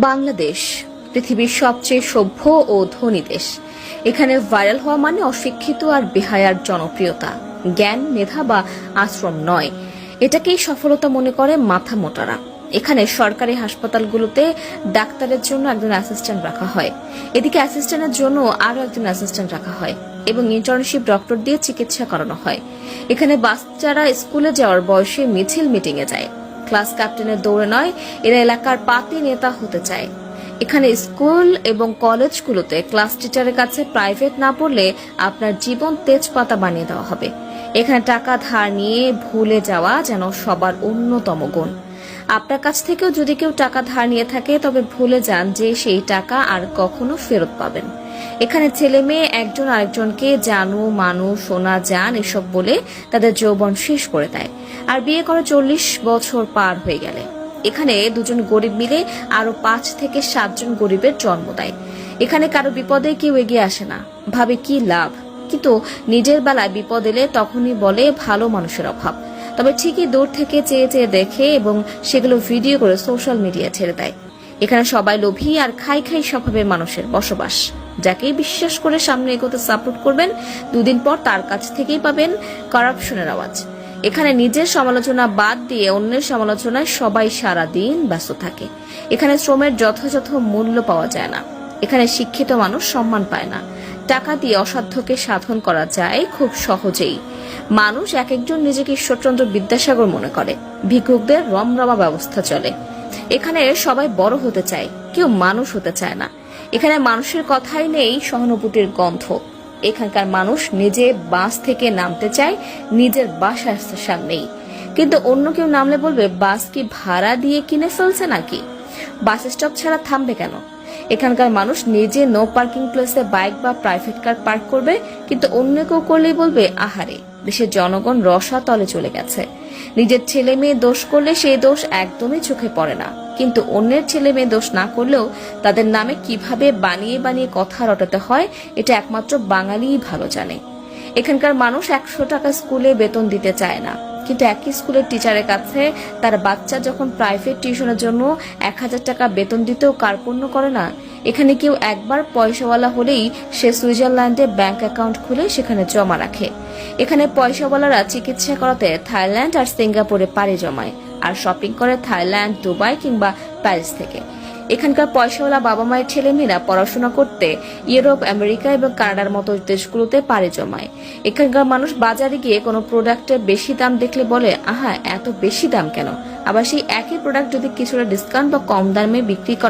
বাংলাদেশ পৃথিবীর সবচেয়ে সভ্য ও ধনী দেশ। এখানে ভাইরাল হওয়া মানে অশিক্ষিত আর বেহায়ার জনপ্রিয়তা, জ্ঞান মেধা বা আশ্রম নয়। এটাকেই সফলতা মনে করে মাথা মোটারা। এখানে সরকারি হাসপাতালগুলোতে ডাক্তারের জন্য একজন অ্যাসিস্ট্যান্ট রাখা হয়, এদিকে অ্যাসিস্ট্যান্টের জন্য আরো একজন অ্যাসিস্ট্যান্ট রাখা হয় এবং ইন্টার্নশিপ ডক্টর দিয়ে চিকিৎসা করানো হয়। এখানে বাচ্চারা স্কুলে যাওয়ার বয়সে মিছিল মিটিংয়ে যায়, ক্লাস ক্যাপ্টেনের দৌড়ে নয়, এরা এলাকার পাতি নেতা হতে চায়। এখানে স্কুল এবং কলেজগুলোতে ক্লাস টিচারের কাছে প্রাইভেট না পড়লে আপনার জীবন তেজপাতা বানিয়ে দেওয়া হবে। এখানে টাকা ধার নিয়ে ভুলে যাওয়া যেন সবার অন্যতম গুণ। আপনার কাছ থেকেও যদি কেউ টাকা ধার নিয়ে থাকে তবে ভুলে যান যে সেই টাকা আর কখনো ফেরত পাবেন। এখানে ছেলে মেয়ে একজন আরেকজনকে জানু মানু সোনা জান এসব বলে তাদের যৌবন শেষ করে দেয়, আর বিয়ে করে 40 বছর পার হয়ে গেলে এখানে দুজন গরিব মিলে আরো 5 থেকে 7 জন গরিবের জন্ম দেয়। এখানে কারো বিপদে কেউ এগিয়ে আসে না, ভাবে কি লাভ, কিন্তু নিজের বেলায় বিপদ এলে তখনই বলে ভালো মানুষের অভাব। তবে ঠিকই দূর থেকে চেয়ে চেয়ে দেখে এবং সেগুলো ভিডিও করে সোশ্যাল মিডিয়া ছেড়ে দেয়। এখানে সবাই লোভী আর খাই খাই স্বভাবের মানুষের বসবাস। যাকেই বিশ্বাস করে সামনে এগোতে সাপোর্ট করবেন, দুদিন পর তার কাছ থেকেই পাবেন কারাপশনের আওয়াজ। এখানে নিজের সমালোচনা বাদ দিয়ে অন্যের সমালোচনায় সবাই সারা দিন ব্যস্ত থাকে। এখানে শ্রমের যথাযথ মূল্য পাওয়া যায় না। এখানে শিক্ষিত মানুষ সম্মান পায় না। টাকা দিয়ে অসাধ্যকে সাধন করা যায় খুব সহজেই। মানুষ এক একজন নিজেকে ঈশ্বরচন্দ্র বিদ্যাসাগর মনে করে। ভিক্ষুকদের রমরমা ব্যবস্থা চলে। এখানে সবাই বড় হতে চায়, কেউ মানুষ হতে চায় না। এখানে মানুষের কথাই নেই সহানুভূতির গন্ধ। এখানকার মানুষ নিজে বাস থেকে নামতে চায়, নিজের বাসার সামনেই, কিন্তু অন্য কেউ নামলে বলবে বাস কি ভাড়া দিয়ে কিনে ফেলছে নাকি, বাস স্টপ ছাড়া থামবে কেন। এখানকার মানুষ নিজে নো পার্কিং প্লেসে বাইক বা প্রাইভেট কার পার্ক করবে, কিন্তু অন্য কেউ করলেই বলবে আহারে দেশের জনগণ রসাতলে চলে গেছে। নিজের ছেলে মেয়ে দোষ করলে সেই দোষ একদমই চোখে পড়ে না, কিন্তু অন্যের ছেলে মেয়ে দোষ না করলেও তাদের নামে কিভাবে বানিয়ে বানিয়ে কথা রটাতে হয় এটা একমাত্র বাঙালিই ভালো জানে। এখানকার মানুষ 100 টাকা স্কুলে বেতন দিতে চায় না, কিন্তু একই স্কুলের টিচারের কাছে তার বাচ্চা যখন প্রাইভেট টিউশনের জন্য 1000 টাকা বেতন দিতেও কার্পণ্য করে না। এখানে কেউ একবার পয়সাওয়ালা হলেই সে সুইজারল্যান্ডে ব্যাংক অ্যাকাউন্ট খুলে সেখানে জমা রাখে। এখানে পয়সাওয়ালারা চিকিৎসা করাতে থাইল্যান্ড আর সিঙ্গাপুরে পাড়ি জমায়, আর শপিং করে থাইল্যান্ড, দুবাই কিংবা প্যারিস থেকে। এখানকার পয়সাওয়ালা বাবা মায়ের ছেলে মেয়েরা পড়াশোনা করতে ইউরোপ, আমেরিকা এবং কানাডার মতো দেশগুলোতে পাড়ি জমায়। এখানকার মানুষ বাজারে গিয়ে কোনো প্রোডাক্টের বেশি দাম দেখলে বলে আহা এত বেশি দাম কেন, আবার সেই একই প্রোডাক্ট যদি কিছুটা ডিসকাউন্ট বা কম দামে বিক্রি করা